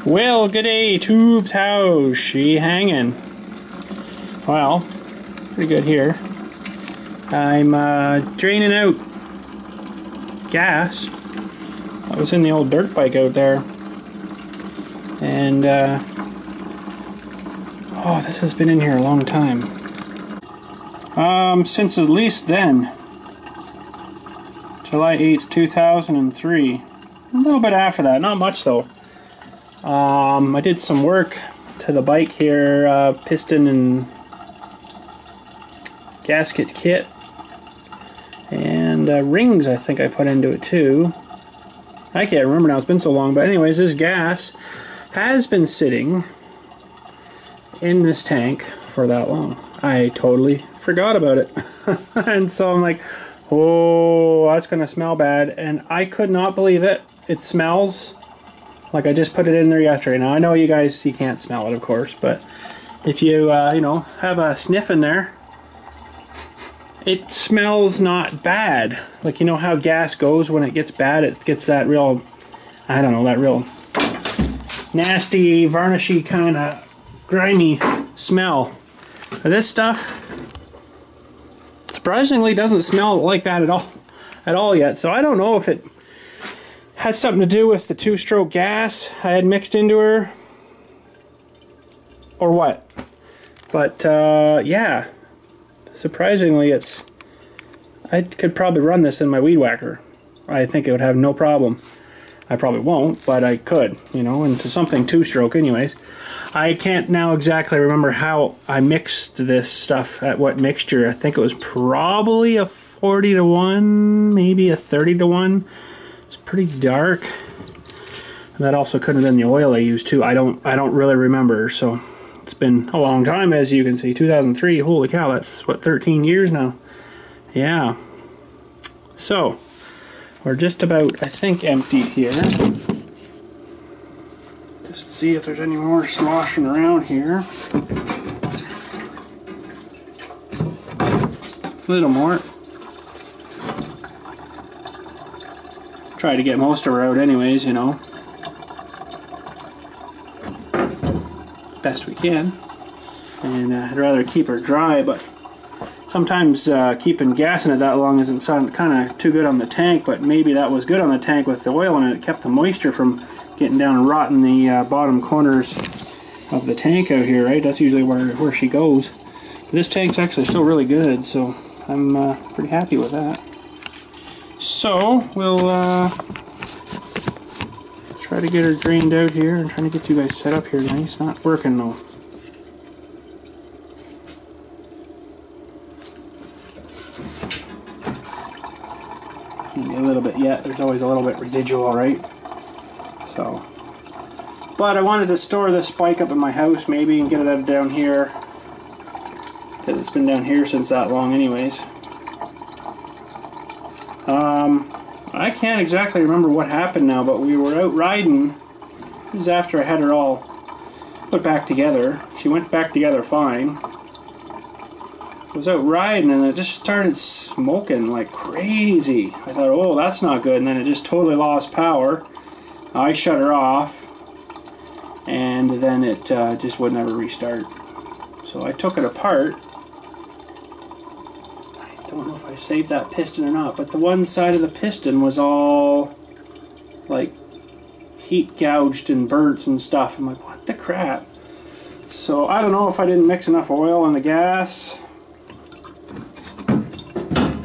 Well, g'day, Tube's house. She hanging. Well, pretty good here. I'm draining out gas. I was in the old dirt bike out there. And, oh, this has been in here a long time. Since at least then. July 8th, 2003. A little bit after that, not much though. I did some work to the bike here, piston and gasket kit, and rings I think I put into it too. I can't remember now, it's been so long, but anyways, this gas has been sitting in this tank for that long. I totally forgot about it. And so I'm like, oh, that's gonna smell bad, and I could not believe it. It smells like I just put it in there yesterday. Now I know you guys, you can't smell it of course, but if you you know, have a sniff in there, it smells not bad. Like, you know how gas goes when it gets bad, it gets that real, I don't know, that real nasty, varnishy kind of grimy smell. But this stuff surprisingly doesn't smell like that at all yet. So I don't know if it had something to do with the two-stroke gas I had mixed into her or what. But yeah, surprisingly I could probably run this in my weed whacker. I think it would have no problem. I probably won't, but I could, you know, into something two-stroke anyways. I can't now exactly remember how I mixed this stuff, at what mixture. I think it was probably a 40-to-1, maybe a 30-to-1. It's pretty dark. And that also could have been the oil I used too. I don't really remember. So it's been a long time, as you can see. 2003. Holy cow, that's what, 13 years now. Yeah. So we're just about, I think, empty here. Just see if there's any more sloshing around here. A little more. Try to get most of her out anyways, you know. Best we can. And I'd rather keep her dry, but sometimes keeping gas in it that long isn't kind of too good on the tank, but maybe that was good on the tank with the oil in it. It kept the moisture from getting down and rotting the bottom corners of the tank out here, right? That's usually where she goes. But this tank's actually still really good, so I'm pretty happy with that. So we'll try to get her drained out here. I'm trying to get you guys set up here nice. Not working though. Maybe a little bit yet. There's always a little bit residual, right? So, but I wanted to store this bike up in my house maybe and get it out down here, because it's been down here since that long anyways. I can't exactly remember what happened now, but we were out riding. This is after I had her all put back together. She went back together fine. I was out riding and it just started smoking like crazy. I thought, oh, that's not good, and then it just totally lost power. I shut her off, and then it just would never restart. So I took it apart. I don't know if I saved that piston or not, but the one side of the piston was all like heat gouged and burnt and stuff. I'm like, what the crap? So I don't know if I didn't mix enough oil in the gas,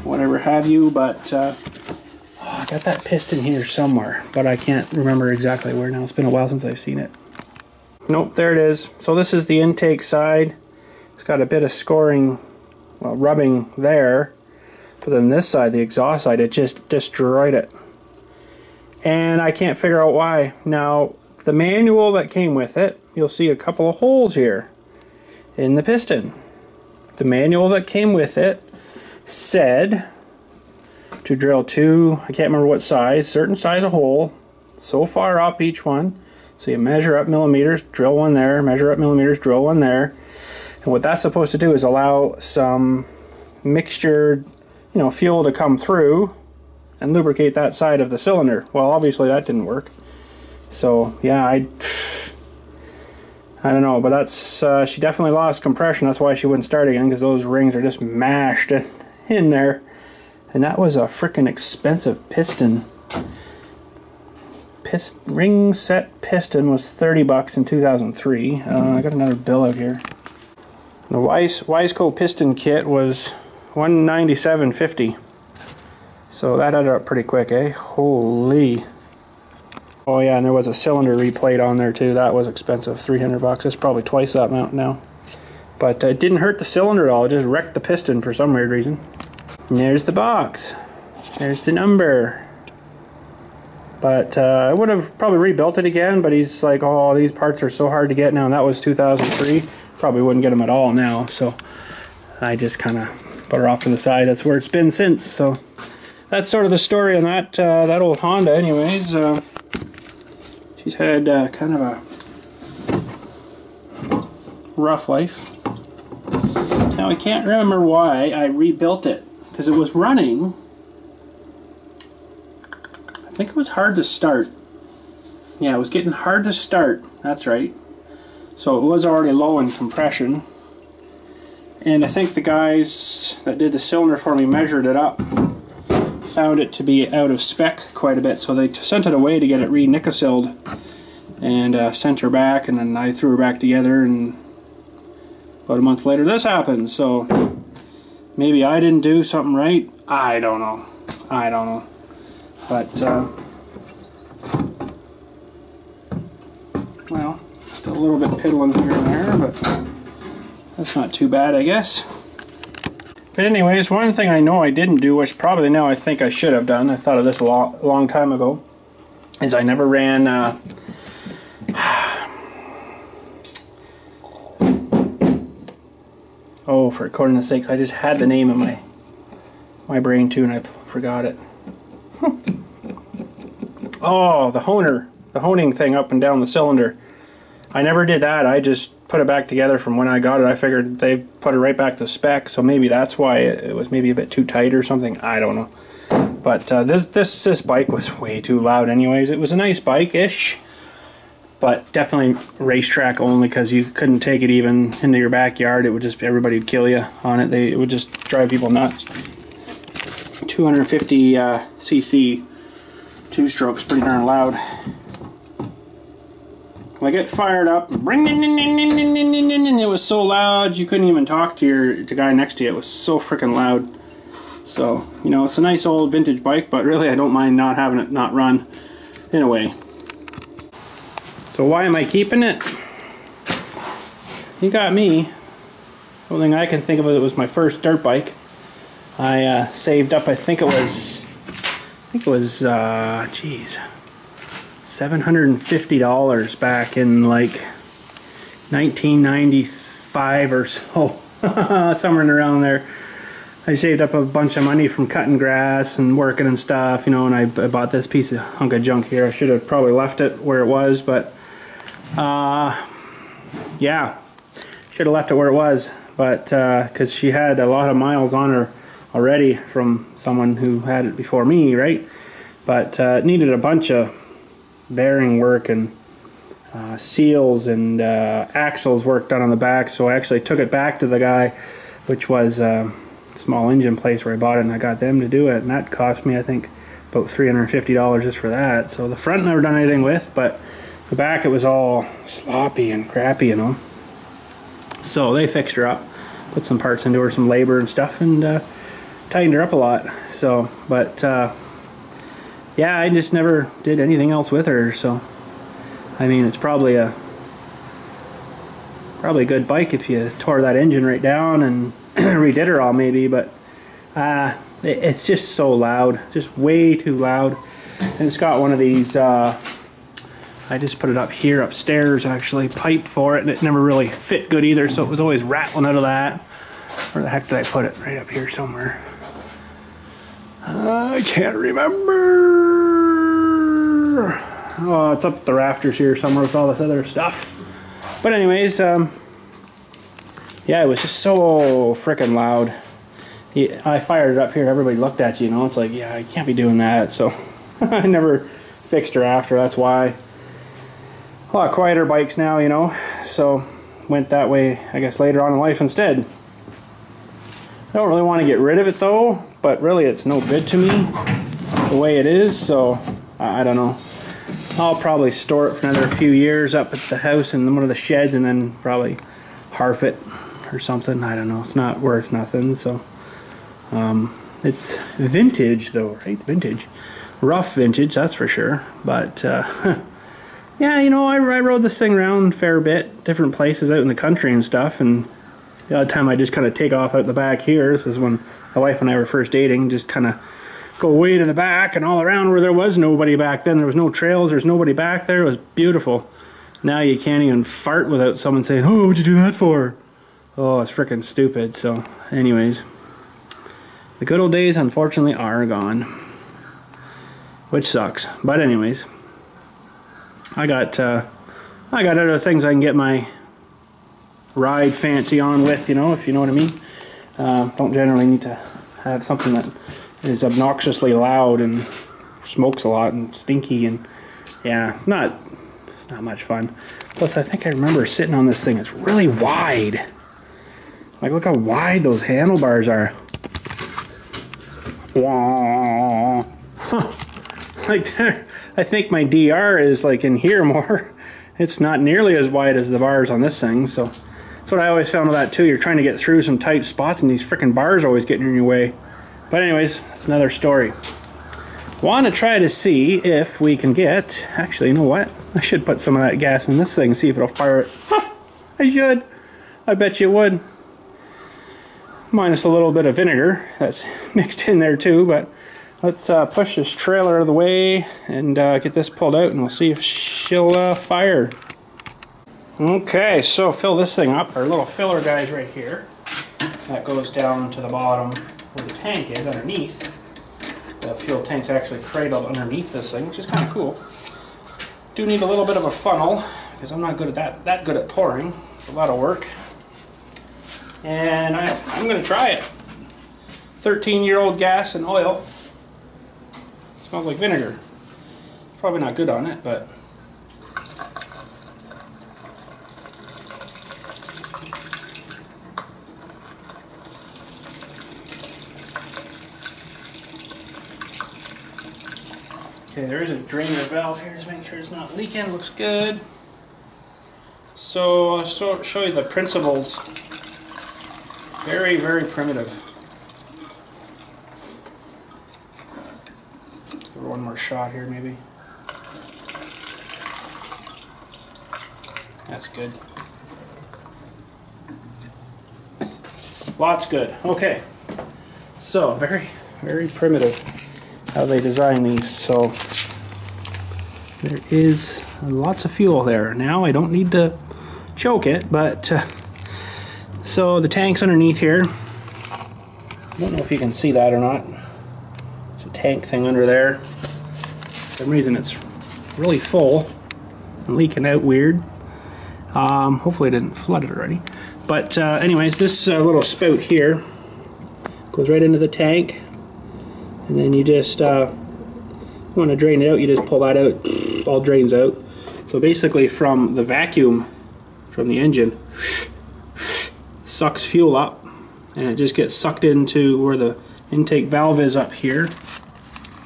whatever have you, but I got that piston here somewhere, but I can't remember exactly where now. It's been a while since I've seen it. Nope, there it is. So this is the intake side. It's got a bit of scoring, well, rubbing there. But then this side, the exhaust side, it just destroyed it. And I can't figure out why. Now, the manual that came with it, you'll see a couple of holes here in the piston. The manual that came with it said to drill two, I can't remember what size, certain size of hole, so far up each one. So you measure up millimeters, drill one there, measure up millimeters, drill one there. And what that's supposed to do is allow some mixture, you know, fuel to come through and lubricate that side of the cylinder. Well, obviously that didn't work. So yeah, I don't know, but that's she definitely lost compression. That's why she wouldn't start again, because those rings are just mashed in there. And that was a freaking expensive piston. Ring set piston was $30 in 2003. I got another bill out here. The Wiseco piston kit was $197.50. So that added up pretty quick, eh? Holy. Oh yeah, and there was a cylinder replate on there too. That was expensive, $300. That's probably twice that amount now. But it didn't hurt the cylinder at all. It just wrecked the piston for some weird reason. And there's the box. There's the number. But I would have probably rebuilt it again, but he's like, oh, these parts are so hard to get now. And that was 2003. Probably wouldn't get them at all now. So I just kind of put her off to the side. That's where it's been since. So that's sort of the story on that old Honda anyways. She's had kind of a rough life. Now I can't remember why I rebuilt it, because it was running. I think it was hard to start. Yeah, it was getting hard to start. That's right. So it was already low in compression. And I think the guys that did the cylinder for me measured it up. Found it to be out of spec quite a bit, so they sent it away to get it re-nicosilled and sent her back, and then I threw her back together, and about a month later this happened. So maybe I didn't do something right. I don't know. I don't know. But well, still a little bit piddling here and there, but that's not too bad, I guess. But anyways, one thing I know I didn't do, which probably now I think I should have done, I thought of this a long time ago, is I never ran oh, for goodness sakes, I just had the name in my brain too and I forgot it. Oh, the honing thing up and down the cylinder. I never did that. I just put it back together from when I got it. I figured they put it right back to spec, so maybe that's why it was maybe a bit too tight or something. I don't know. But this bike was way too loud anyways. It was a nice bike-ish, but definitely racetrack only, because you couldn't take it even into your backyard. It would just, everybody would kill you on it. It would just drive people nuts. 250 cc two-strokes, pretty darn loud. Like, it fired up, it was so loud you couldn't even talk to the guy next to you. It was so freaking loud. So, you know, it's a nice old vintage bike, but really I don't mind not having it not run in a way. So why am I keeping it? You got me. The only thing I can think of it was my first dirt bike. I saved up, I think it was geez, $750 back in like 1995 or so. Somewhere around there. I saved up a bunch of money from cutting grass and working and stuff, you know, and I bought this piece of hunk of junk here. I should have probably left it where it was, but yeah, should have left it where it was, but because she had a lot of miles on her already from someone who had it before me, right? But it needed a bunch of bearing work and seals and axles work done on the back, so I actually took it back to the guy, which was a small engine place where I bought it, and I got them to do it, and that cost me, I think, about $350 just for that. So the front never done anything with, but the back it was all sloppy and crappy, you know. So they fixed her up, put some parts into her, some labor and stuff, and tightened her up a lot. So, but yeah, I just never did anything else with her. So, I mean, it's probably a good bike if you tore that engine right down and redid her all, maybe. But it's just so loud, just way too loud. And it's got one of these. I just put it up here upstairs, actually, pipe for it, and it never really fit good either, so it was always rattling out of that. Where the heck did I put it? Right up here somewhere. I can't remember. Oh, it's up the rafters here somewhere with all this other stuff. But anyways, yeah, it was just so freaking loud. I fired it up here, everybody looked at you, you know, it's like, yeah, I can't be doing that, so I never fixed her after, that's why. a lot quieter bikes now, you know, so went that way, I guess, later on in life instead. I don't really want to get rid of it though, but really it's no good to me the way it is, so I don't know. I'll probably store it for another few years up at the house in one of the sheds and then probably harf it or something. I don't know. It's not worth nothing, so it's vintage though, right? Vintage. Rough vintage, that's for sure. But yeah, you know, I rode this thing around a fair bit, different places out in the country and stuff, and the odd time I just kind of take off out the back here. This was when my wife and I were first dating, just kind of go way to the back and all around where there was nobody back then. There was no trails, there's nobody back there. It was beautiful. Now you can't even fart without someone saying, "Oh, what'd you do that for?" Oh, it's freaking stupid. So anyways, the good old days unfortunately are gone, which sucks. But anyways, I got other things I can get my ride fancy on with, you know, if you know what I mean. Don't generally need to have something that is obnoxiously loud and smokes a lot and stinky, and yeah, not much fun. Plus, I think I remember sitting on this thing. It's really wide. Like, look how wide those handlebars are. Like, I think my DR is like in here more. It's not nearly as wide as the bars on this thing, so that's what I always found with that too. You're trying to get through some tight spots and these freaking bars are always getting in your way. But anyways, that's another story. Want to try to see if we can get... Actually, you know what? I should put some of that gas in this thing and see if it'll fire it. I should. I bet you it would. Minus a little bit of vinegar that's mixed in there too. But let's push this trailer out of the way and get this pulled out, and we'll see if she'll fire. Okay, so fill this thing up. Our little filler guy's right here. That goes down to the bottom where the tank is underneath. The fuel tank's actually cradled underneath this thing, which is kind of cool. Do need a little bit of a funnel because I'm not good at that good at pouring. It's a lot of work. And I'm going to try it. 13-year-old gas and oil. It smells like vinegar. Probably not good on it, but okay, there is a drainer valve here to make sure it's not leaking. Looks good. So I'll show you the principles. Very, very primitive. Let's give her one more shot here, maybe. That's good. Lots good. Okay. So very, very primitive how they design these. So there is lots of fuel there. Now I don't need to choke it, but so the tank's underneath here. I don't know if you can see that or not. There's a tank thing under there. For some reason it's really full and leaking out weird. Hopefully I didn't flood it already. But anyways, this little spout here goes right into the tank. And then you just want to drain it out, you just pull that out, all drains out. So basically from the vacuum from the engine, sucks fuel up, and it just gets sucked into where the intake valve is up here,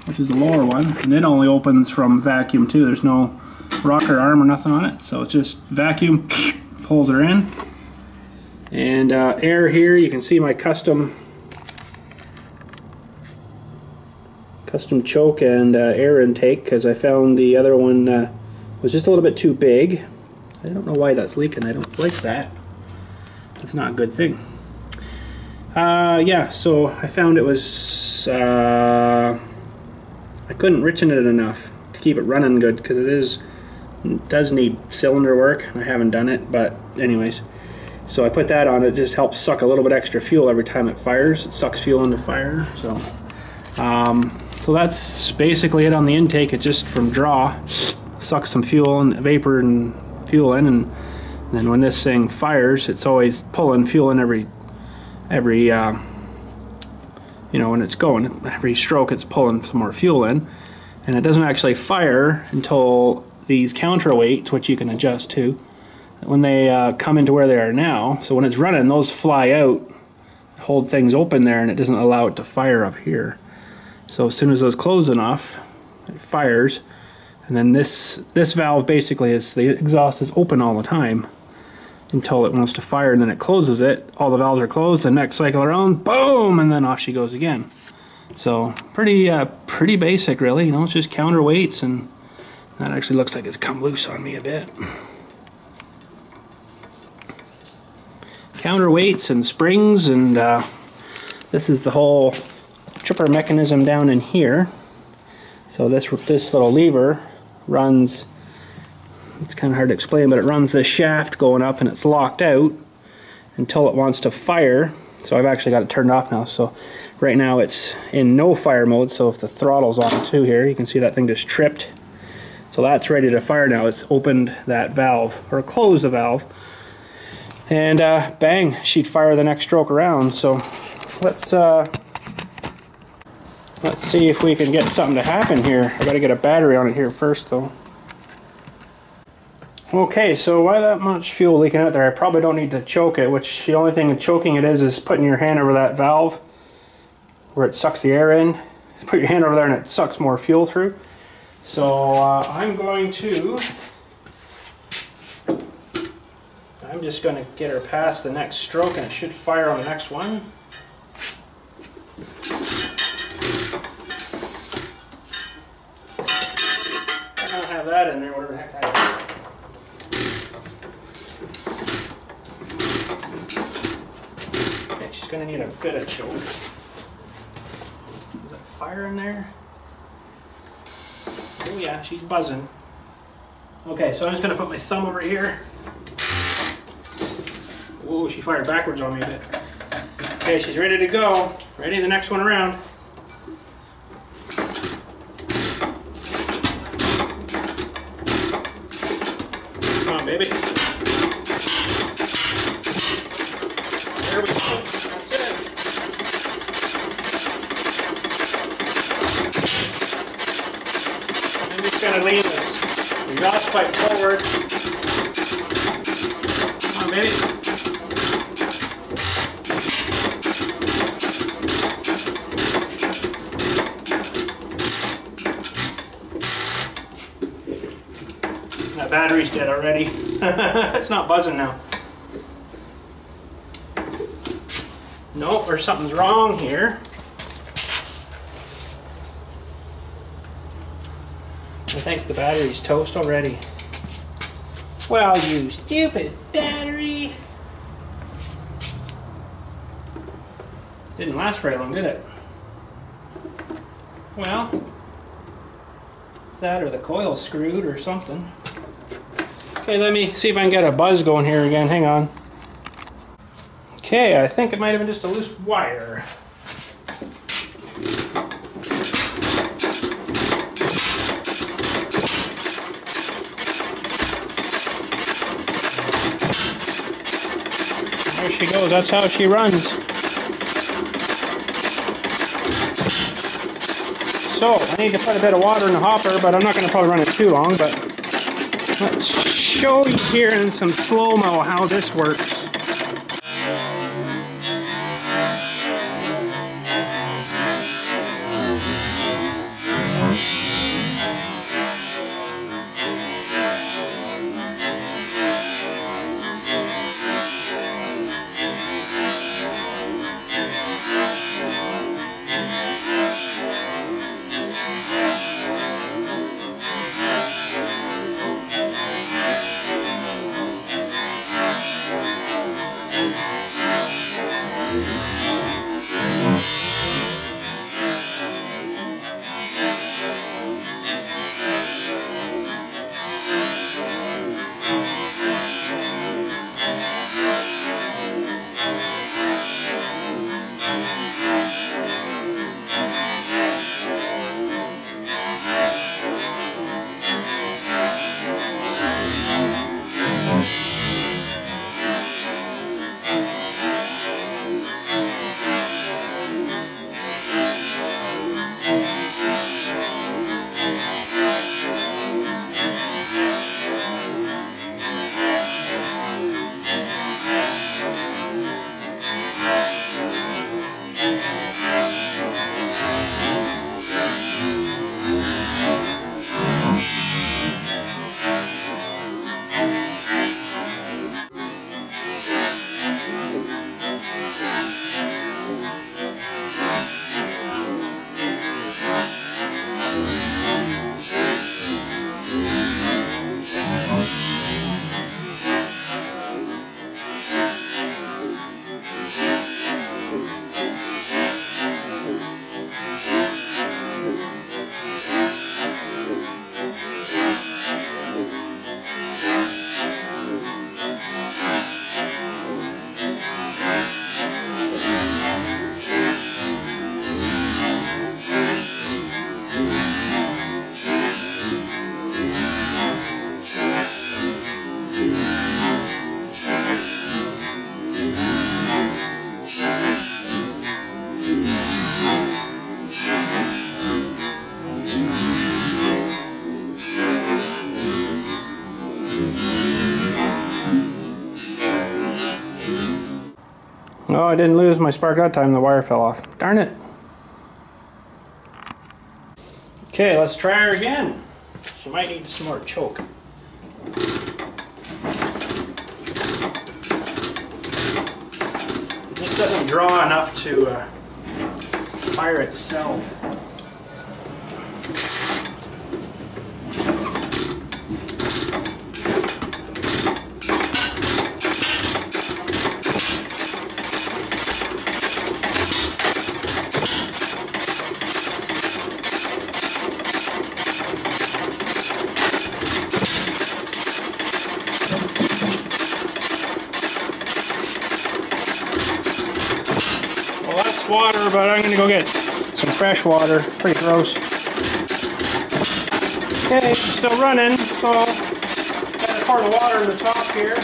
which is the lower one, and it only opens from vacuum too. There's no rocker arm or nothing on it, so it's just vacuum, pulls her in. And air here, you can see my custom choke and air intake, because I found the other one was just a little bit too big. I don't know why that's leaking. I don't like that. That's not a good thing. Yeah, so I found it was I couldn't richen it enough to keep it running good, because it does need cylinder work. I haven't done it, but anyways, so I put that on. It just helps suck a little bit extra fuel every time it fires. It sucks fuel into fire. So that's basically it on the intake. It just from draw sucks some fuel and vapor and fuel in, and then when this thing fires, it's always pulling fuel in every you know, when it's going, every stroke it's pulling some more fuel in, and it doesn't actually fire until these counterweights, which you can adjust to, when they come into where they are now. So when it's running, those fly out, hold things open there, and it doesn't allow it to fire up here. So as soon as those close enough, it fires. And then this valve basically is, the exhaust is open all the time until it wants to fire, and then it closes it. All the valves are closed, the next cycle around, boom, and then off she goes again. So pretty basic really, you know, it's just counterweights, and that actually looks like it's come loose on me a bit. Counterweights and springs, and this is the whole tripper mechanism down in here. So this little lever runs, it's kind of hard to explain, but it runs this shaft going up, and it's locked out until it wants to fire. So I've actually got it turned off now, so right now it's in no fire mode. So if the throttle's on too here, you can see that thing just tripped. So that's ready to fire now. It's opened that valve, or closed the valve, and bang, she'd fire the next stroke around. So let's see if we can get something to happen here. I gotta get a battery on it here first though. Okay, so why that much fuel leaking out there? I probably don't need to choke it, which the only thing choking it is putting your hand over that valve where it sucks the air in. Put your hand over there and it sucks more fuel through. So I'm just going to get her past the next stroke, and it should fire on the next one. I don't have that in there, whatever the heck that is. Okay, she's going to need a bit of choke. Is that fire in there? Oh yeah, she's buzzing. Okay, so I'm just going to put my thumb over here. Whoa, she fired backwards on me a bit. Okay, she's ready to go. Ready, the next one around. Come on, baby. There we go. That's it. I'm just going to lean this exhaust pipe forward. Come on, baby. That battery's dead already. It's not buzzing now. Nope, or something's wrong here. I think the battery's toast already. Well, you stupid battery! Didn't last very long, did it? Well, it's that or the coil's screwed or something. Okay, let me see if I can get a buzz going here again. Hang on. Okay, I think it might have been just a loose wire. There she goes, that's how she runs. So, I need to put a bit of water in the hopper, but I'm not going to probably run it too long, but let's show you here in some slow-mo how this works. Oh, I didn't lose my spark that time, the wire fell off. Darn it. Okay, let's try her again. She might need some more choke. It just doesn't draw enough to fire itself. Water, but I'm gonna go get some fresh water. Pretty gross. Okay, still running, so gotta pour the water in the top here.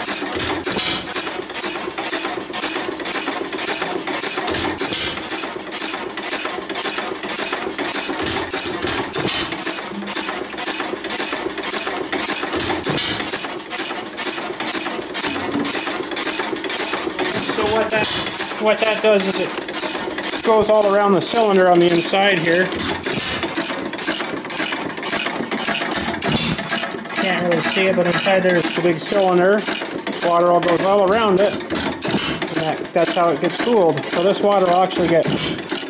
So what that does is it goes all around the cylinder on the inside here. Can't really see it, but inside there's the big cylinder. Water all goes all around it, and that's how it gets cooled. So this water will actually get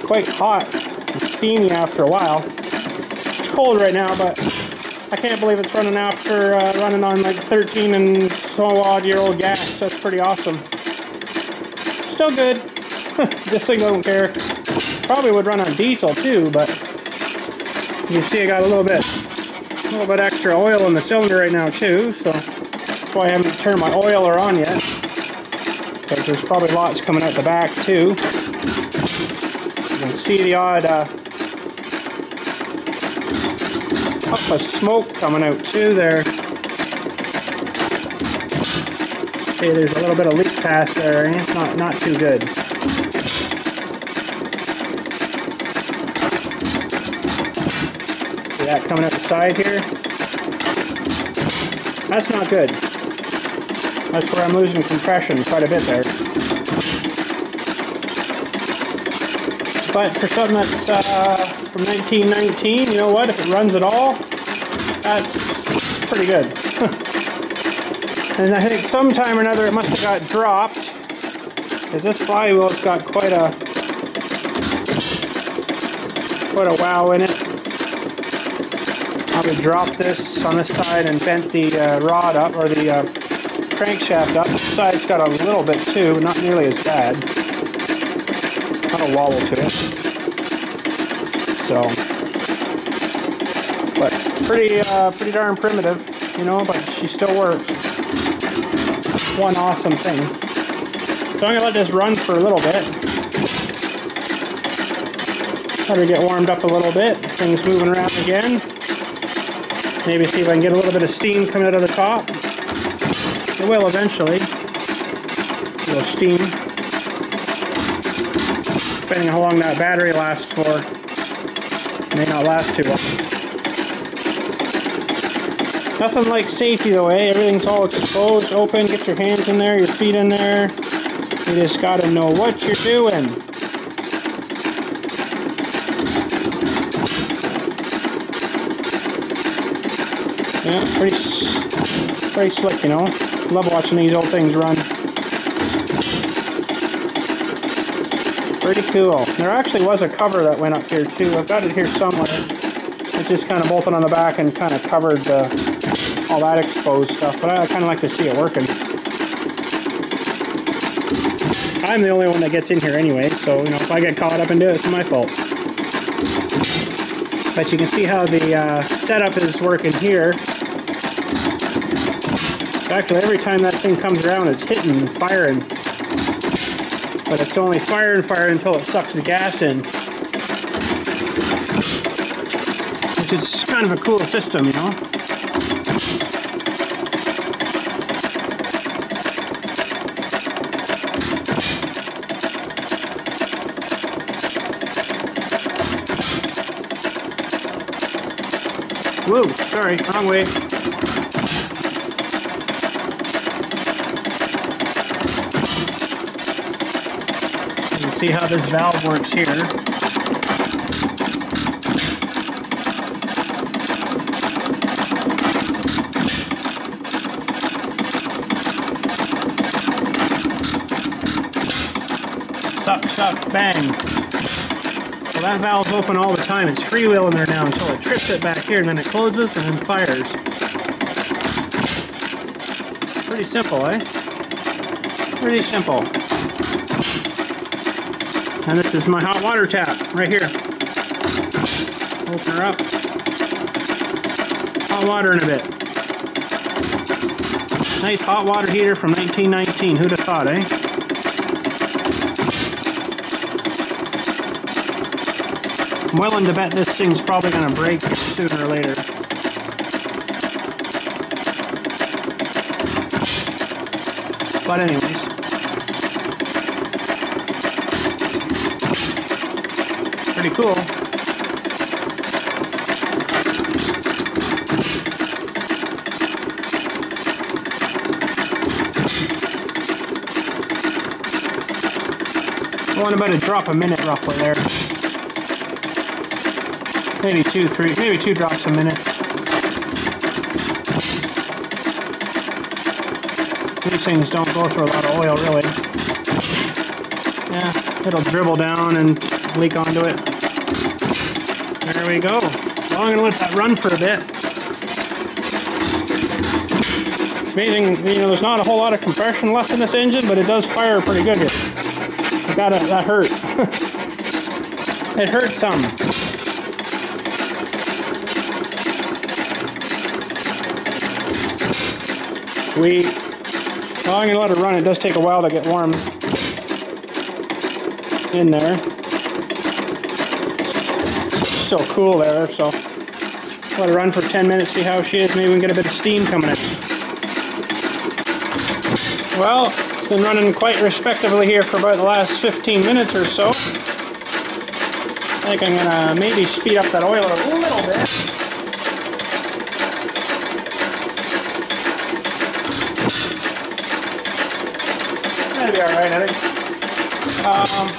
quite hot and steamy after a while. It's cold right now, but I can't believe it's running after running on like 13 and so odd year old gas. That's pretty awesome. Still good. This thing don't care. Probably would run on diesel too, but you see I got a little bit extra oil in the cylinder right now too, so that's why I haven't turned my oiler on yet, because there's probably lots coming out the back too. You can see the odd puff of smoke coming out too there. See, there's a little bit of leak pass there, and it's not too good. See that coming out the side here? That's not good. That's where I'm losing compression quite a bit there. But for something that's from 1919, you know what? If it runs at all, that's pretty good. And I think sometime or another it must have got dropped, because this flywheel's got quite a wow in it. Probably dropped this on this side and bent the rod up, or the crankshaft up. This side's got a little bit too, not nearly as bad. Not a wobble to it. So, but pretty darn primitive, you know. But she still works. One awesome thing. So I'm gonna let this run for a little bit. Let her get warmed up a little bit. Things moving around again. Maybe see if I can get a little bit of steam coming out of the top. It will eventually. A little steam. Depending on how long that battery lasts for. It may not last too long. Nothing like safety though, eh? Everything's all exposed, open, get your hands in there, your feet in there. You just gotta know what you're doing. Yeah, pretty slick, you know. Love watching these old things run. Pretty cool. There actually was a cover that went up here too. I've got it here somewhere. It just kind of bolted on the back and kind of covered all that exposed stuff, but I kind of like to see it working. I'm the only one that gets in here anyway, so you know, if I get caught up into it, it's my fault. But you can see how the setup is working here. Actually, every time that thing comes around, it's hitting and firing. But it's only fire and fire until it sucks the gas in. Which is kind of a cool system, you know? Whoa, sorry, wrong way. You can see how this valve works here. Suck, suck, bang. So that valve's open all the time. It's freewheeling there now until it trips it back here, and then it closes and then fires. Pretty simple, eh? Pretty simple. And this is my hot water tap right here. Open her up. Hot water in a bit. Nice hot water heater from 1919. Who'd have thought, eh? I'm willing to bet this thing's probably going to break sooner or later. But anyways. Pretty cool. Going about a drop a minute roughly there. Maybe maybe 2 drops a minute. These things don't go through a lot of oil, really. Yeah, it'll dribble down and leak onto it. There we go. Well, I'm going to let that run for a bit. It's amazing, you know, there's not a whole lot of compression left in this engine, but it does fire pretty good here. That hurt. It hurt some. Sweet. Well, I'm going to let it run. It does take a while to get warm in there. It's still cool there, so let it run for 10 minutes, see how she is. Maybe we can get a bit of steam coming in. Well, it's been running quite respectively here for about the last 15 minutes or so. I think I'm going to maybe speed up that oil a little bit. That'll be alright, I think.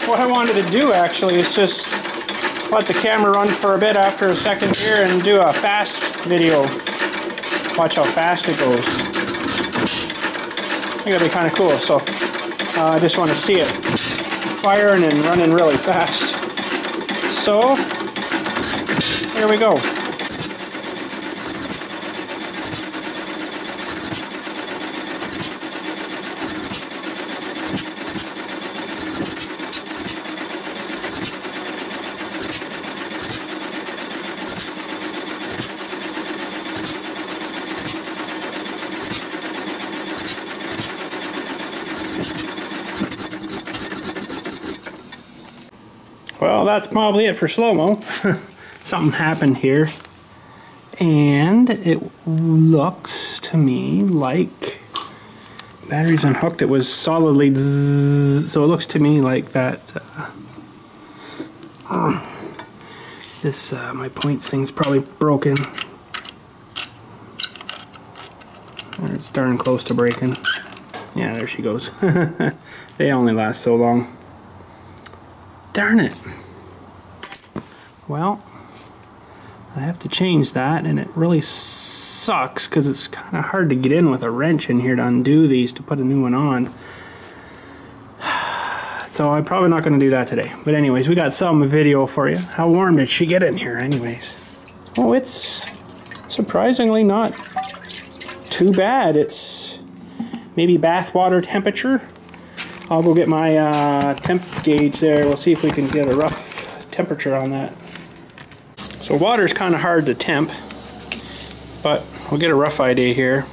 What I wanted to do actually is just let the camera run for a bit after a second here and do a fast video. Watch how fast it goes. I think that'd be kind of cool, so I just want to see it firing and running really fast. So, here we go. Well, that's probably it for slow-mo. Something happened here. And it looks to me like batteries unhooked. It was solidly zzz, so it looks to me like that this my points thing's probably broken. It's darn close to breaking. Yeah, there she goes. They only last so long. Darn it. Well, I have to change that, and it really sucks because it's kind of hard to get in with a wrench in here to undo these to put a new one on. So I'm probably not going to do that today. But anyways, we got some video for you. How warm did she get in here anyways? Oh, it's surprisingly not too bad. It's maybe bath water temperature. I'll go get my temp gauge there. We'll see if we can get a rough temperature on that. So water's kind of hard to temp, but we'll get a rough idea here.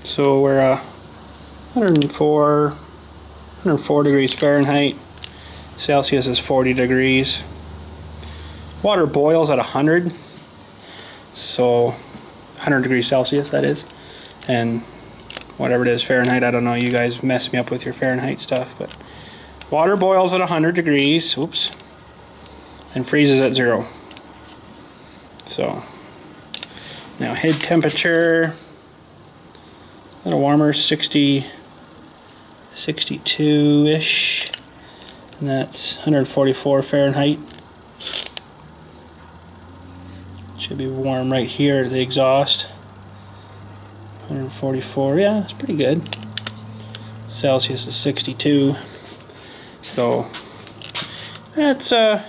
So we're 104 degrees Fahrenheit. Celsius is 40 degrees. Water boils at 100, so 100 degrees Celsius that is, and whatever it is Fahrenheit, I don't know, you guys mess me up with your Fahrenheit stuff, but water boils at 100 degrees, oops, and freezes at 0. So now head temperature, a little warmer, 62-ish, and that's 144 Fahrenheit. Should be warm right here at the exhaust. 144, yeah, it's pretty good. Celsius is 62. So that's it's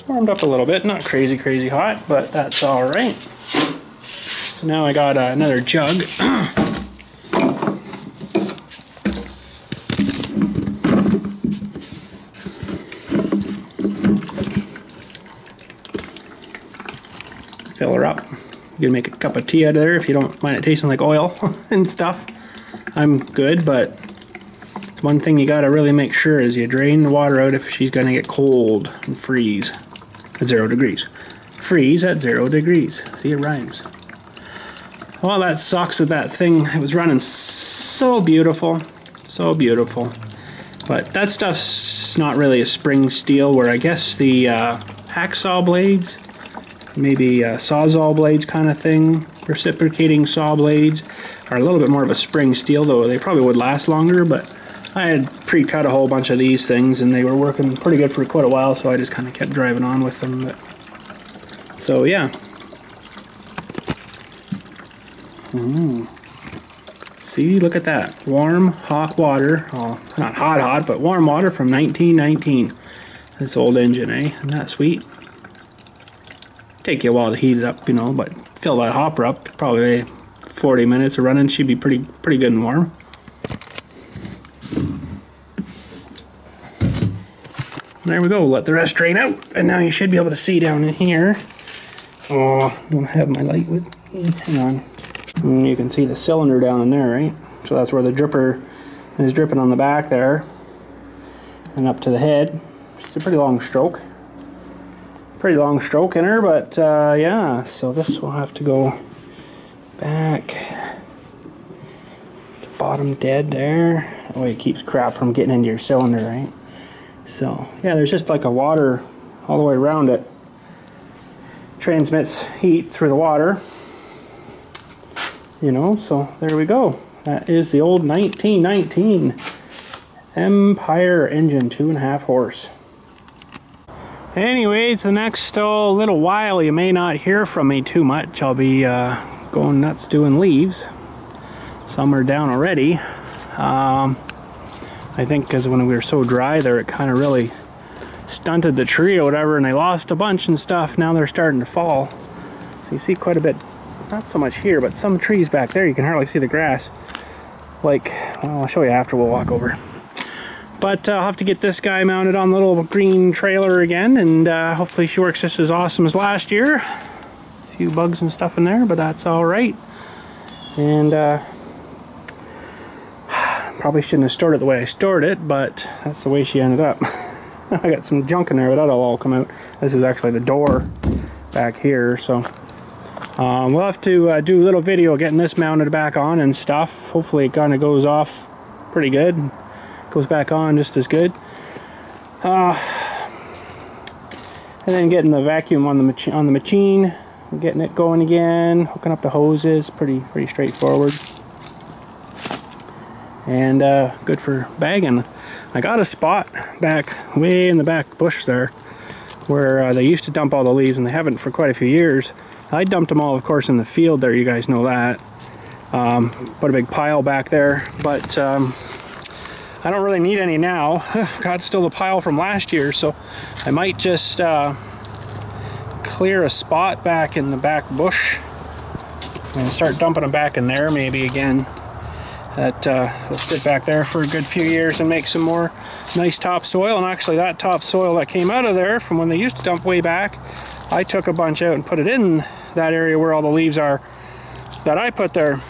warmed up a little bit, not crazy hot, but that's all right. So now I got another jug. Fill her up. You can make a cup of tea out of there if you don't mind it tasting like oil and stuff. I'm good, but it's one thing you gotta really make sure is you drain the water out if she's gonna get cold and freeze at 0 degrees. Freeze at 0 degrees. See, it rhymes. Well, that sucks that thing, it was running so beautiful, but that stuff's not really a spring steel, where I guess the hacksaw blades, maybe sawzall blades kind of thing, reciprocating saw blades, are a little bit more of a spring steel, though they probably would last longer. But I had pre-cut a whole bunch of these things and they were working pretty good for quite a while, so I just kind of kept driving on with them. But so yeah. See, look at that. Warm, hot water. Oh, not hot, but warm water from 1919. This old engine, eh? Isn't that sweet? Take you a while to heat it up, you know, but fill that hopper up, probably 40 minutes of running, she'd be pretty good and warm. There we go, let the rest drain out, and now you should be able to see down in here. Oh, I don't have my light with me, hang on. And you can see the cylinder down in there, right? So that's where the dripper is dripping on the back there, and up to the head. It's a pretty long stroke. Pretty long stroke in her, but yeah, so this will have to go back to bottom dead there. That way it keeps crap from getting into your cylinder, right? So yeah, there's just like a water all the way around it. Transmits heat through the water, you know, so there we go. That is the old 1919 Empire engine, 2.5 horse. Anyways, the next little while you may not hear from me too much. I'll be going nuts doing leaves. Some are down already. I think because when we were so dry there, it kind of really stunted the tree or whatever, and they lost a bunch and stuff. Now they're starting to fall. So you see quite a bit, not so much here, but some trees back there, you can hardly see the grass. Like, well, I'll show you after, we'll walk over. But I'll have to get this guy mounted on the little green trailer again, and hopefully she works just as awesome as last year. A few bugs and stuff in there, but that's alright. And probably shouldn't have stored it the way I stored it, but that's the way she ended up. I got some junk in there, but that'll all come out. This is actually the door back here, so we'll have to do a little video getting this mounted back on and stuff. Hopefully it kind of goes off pretty good. Goes back on just as good. And then getting the vacuum on the machine, getting it going again, hooking up the hoses, pretty straightforward. And good for bagging. I got a spot back way in the back bush there where they used to dump all the leaves, and they haven't for quite a few years. I dumped them all, of course, in the field there, you guys know that. Put a big pile back there, but I don't really need any now. Got still the pile from last year, so I might just clear a spot back in the back bush and start dumping them back in there maybe again. that will sit back there for a good few years and make some more nice topsoil. And actually that topsoil that came out of there from when they used to dump way back, I took a bunch out and put it in that area where all the leaves are that I put there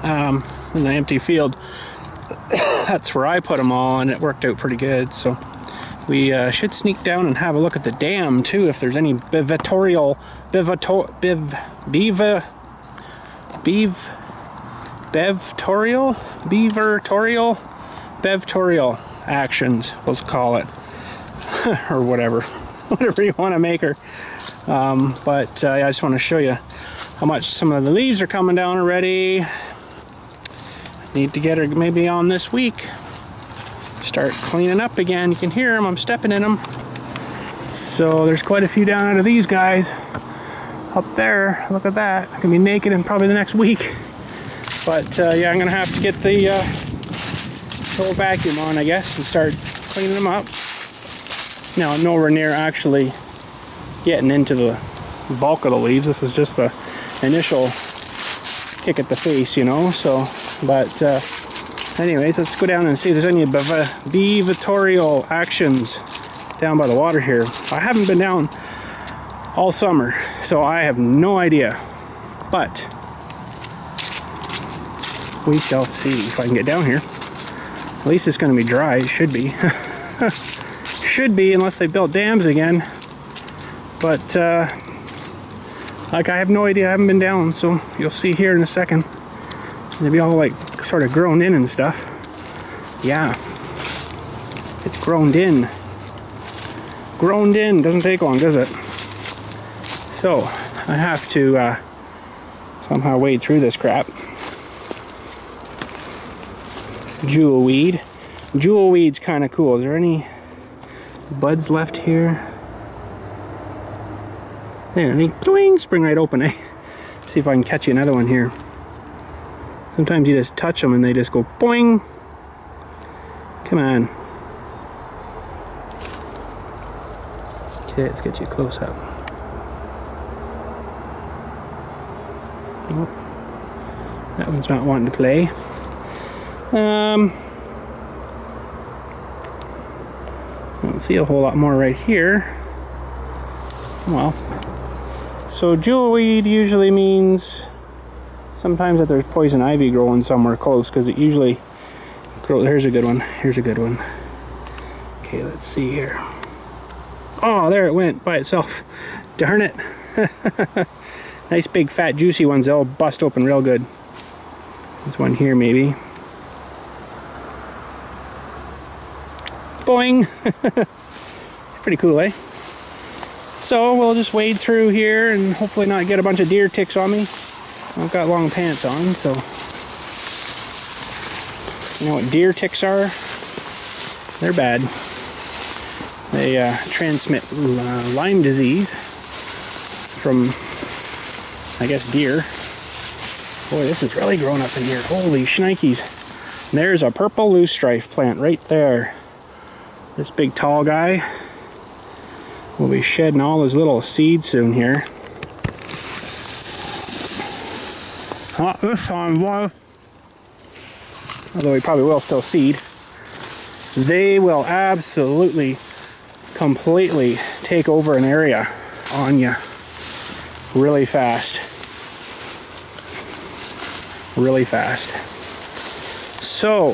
in the empty field. That's where I put them all, and it worked out pretty good. So we should sneak down and have a look at the dam too, if there's any bevatorial actions, let's call it, or whatever you want to make her. But I just want to show you how much some of the leaves are coming down already. Need to get her maybe on this week. Start cleaning up again. You can hear them, I'm stepping in them. So there's quite a few down out of these guys up there. Look at that. I'm gonna be naked in probably the next week. But yeah, I'm gonna have to get the whole vacuum on, I guess, and start cleaning them up. Now I'm nowhere near actually getting into the bulk of the leaves. This is just the initial kick at the face, you know. So, but anyways, let's go down and see if there's any bevatorial actions down by the water here. I haven't been down all summer, so I have no idea. But we shall see if I can get down here. At least it's going to be dry. It should be. Should be, unless they built dams again. But like, I have no idea. I haven't been down, so you'll see here in a second. They'll be all like sort of grown in and stuff. Yeah, it's grown in. Grown in doesn't take long, does it? So I have to somehow wade through this crap. Jewelweed. Jewelweed's kind of cool. Is there any buds left here? There, and they doing, spring right open, eh? See if I can catch you another one here. Sometimes you just touch them and they just go boing. Come on. Okay, let's get you close up. Oh, that one's not wanting to play. I don't see a whole lot more right here. Well, so jewelweed usually means sometimes that there's poison ivy growing somewhere close, because it usually grows. Here's a good one. Here's a good one. Okay, let's see here. Oh, there it went by itself. Darn it. Nice big fat juicy ones. They'll bust open real good. There's one here maybe. Boing. It's pretty cool, eh? So we'll just wade through here and hopefully not get a bunch of deer ticks on me. I've got long pants on, so you know what deer ticks are? They're bad. They transmit Lyme disease from, I guess, deer. Boy, this is really growing up in here. Holy shnikes. There's a purple loosestrife plant right there. This big tall guy will be shedding all his little seeds soon here. This one was, although he probably will still seed, they will absolutely, completely take over an area on you really fast. Really fast. So,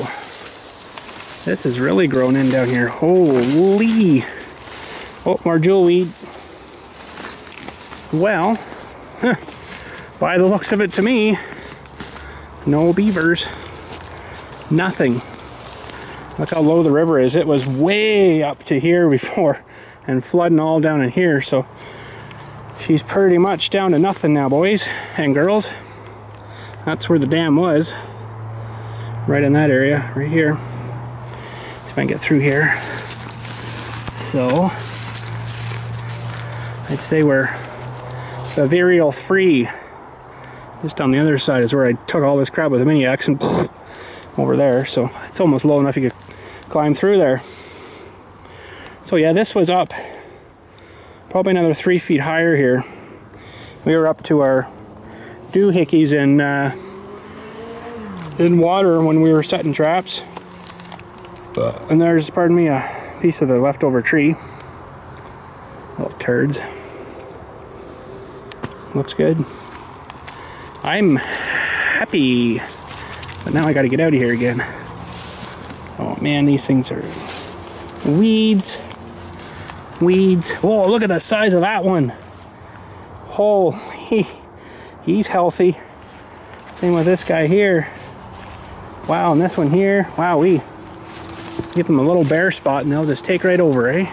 this is really grown in down here. Holy! Oh, more jewelweed. Well, by the looks of it to me, no beavers. Nothing. Look how low the river is. It was way up to here before and flooding all down in here. So she's pretty much down to nothing now, boys and girls. That's where the dam was. Right in that area, right here. See if I can get through here. So I'd say we're bacterial free. Just on the other side is where I took all this crap with a mini axe and over there. So it's almost low enough you could climb through there. So yeah, this was up probably another 3 feet higher here. We were up to our doohickeys in in water when we were setting traps. And there's, pardon me, a piece of the leftover tree. Little turds. Looks good. I'm happy. But now I gotta get out of here again. Oh man, these things are weeds. Weeds. Whoa, look at the size of that one. Oh, he's healthy. Same with this guy here. Wow, and this one here. Wow, we give them a little bare spot and they'll just take right over, eh?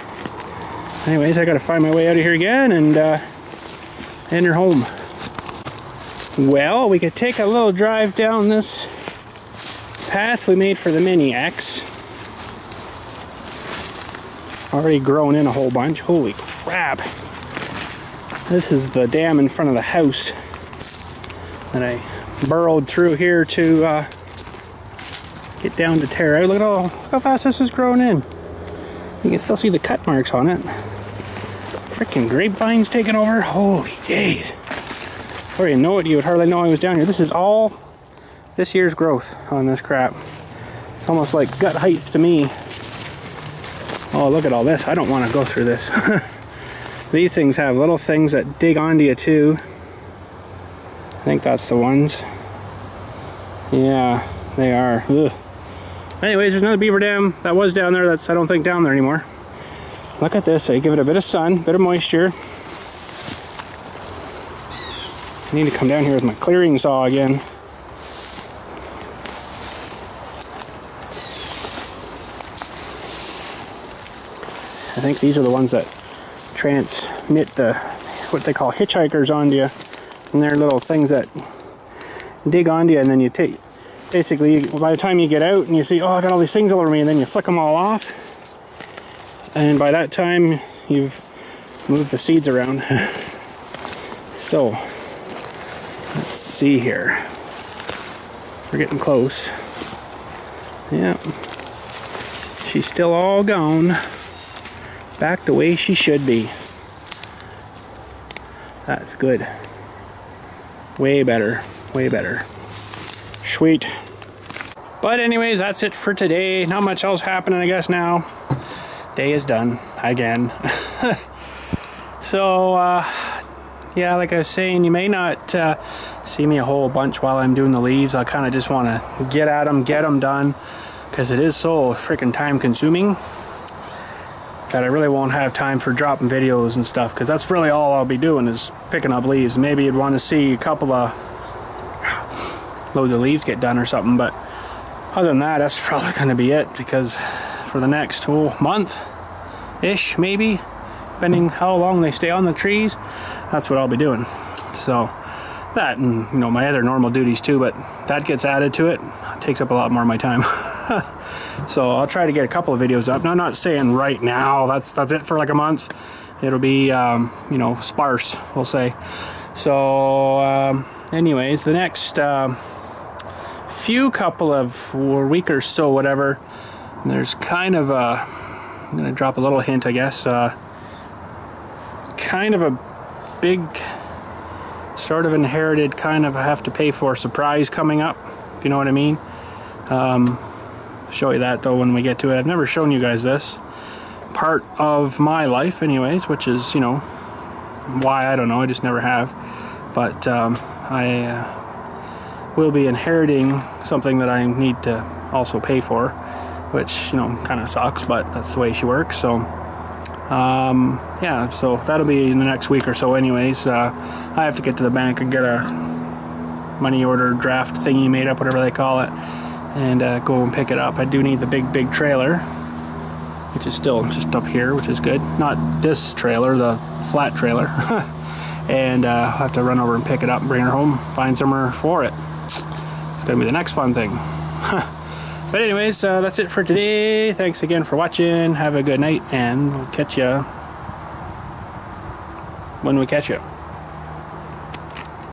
Anyways, I gotta find my way out of here again and enter home. Well, we could take a little drive down this path we made for the Mini X. Already grown in a whole bunch. Holy crap. This is the dam in front of the house that I burrowed through here to get down to tear out. Look at how fast this is growing in. You can still see the cut marks on it. Freaking grapevine's taking over. Holy jeez. Before you know it, you would hardly know I was down here. This is all this year's growth on this crap. It's almost like gut heights to me. Oh, look at all this. I don't want to go through this. These things have little things that dig onto you too. I think that's the ones. Yeah, they are. Ugh. Anyways, there's another beaver dam that was down there that's, I don't think, down there anymore. Look at this. I give it a bit of sun, a bit of moisture. I need to come down here with my clearing saw again. I think these are the ones that transmit the, what they call hitchhikers onto you. And they're little things that dig onto you, and then you take, basically, by the time you get out and you see, oh, I got all these things all over me, and then you flick them all off. And by that time, you've moved the seeds around. So, let's see here. We're getting close. Yeah. She's still all gone. Back the way she should be. That's good. Way better. Way better. Sweet. But anyways, that's it for today. Not much else happening, I guess, now. Day is done. Again. So, yeah, like I was saying, you may not see me a whole bunch while I'm doing the leaves. I kind of just want to get at them, get them done. Because it is so freaking time consuming that I really won't have time for dropping videos and stuff, because that's really all I'll be doing is picking up leaves. Maybe you'd want to see a couple of loads of leaves get done or something, but other than that, that's probably going to be it, because for the next whole month-ish, maybe, depending how long they stay on the trees, that's what I'll be doing. So that, and you know, my other normal duties too, but that gets added to it. It takes up a lot more of my time. So I'll try to get a couple of videos up. Now, I'm not saying right now that's it for like a month. It'll be you know, sparse, we'll say. So anyways, the next couple of week or so, whatever, there's kind of a, I'm gonna drop a little hint, I guess, kind of a big sort of inherited kind of have to pay for surprise coming up, if you know what I mean. Show you that though when we get to it. I've never shown you guys this part of my life anyways, which is, you know, why, I don't know, I just never have. But I will be inheriting something that I need to also pay for, which, you know, kind of sucks, but that's the way she works. So yeah, so that'll be in the next week or so anyways. I have to get to the bank and get a money order draft thingy made up, whatever they call it, and go and pick it up. I do need the big trailer, which is still just up here, which is good. Not this trailer, the flat trailer. And I'll have to run over and pick it up and bring her home, find somewhere for it. It's gonna be the next fun thing. But anyways, that's it for today. Thanks again for watching. Have a good night, and we'll catch ya when we catch ya.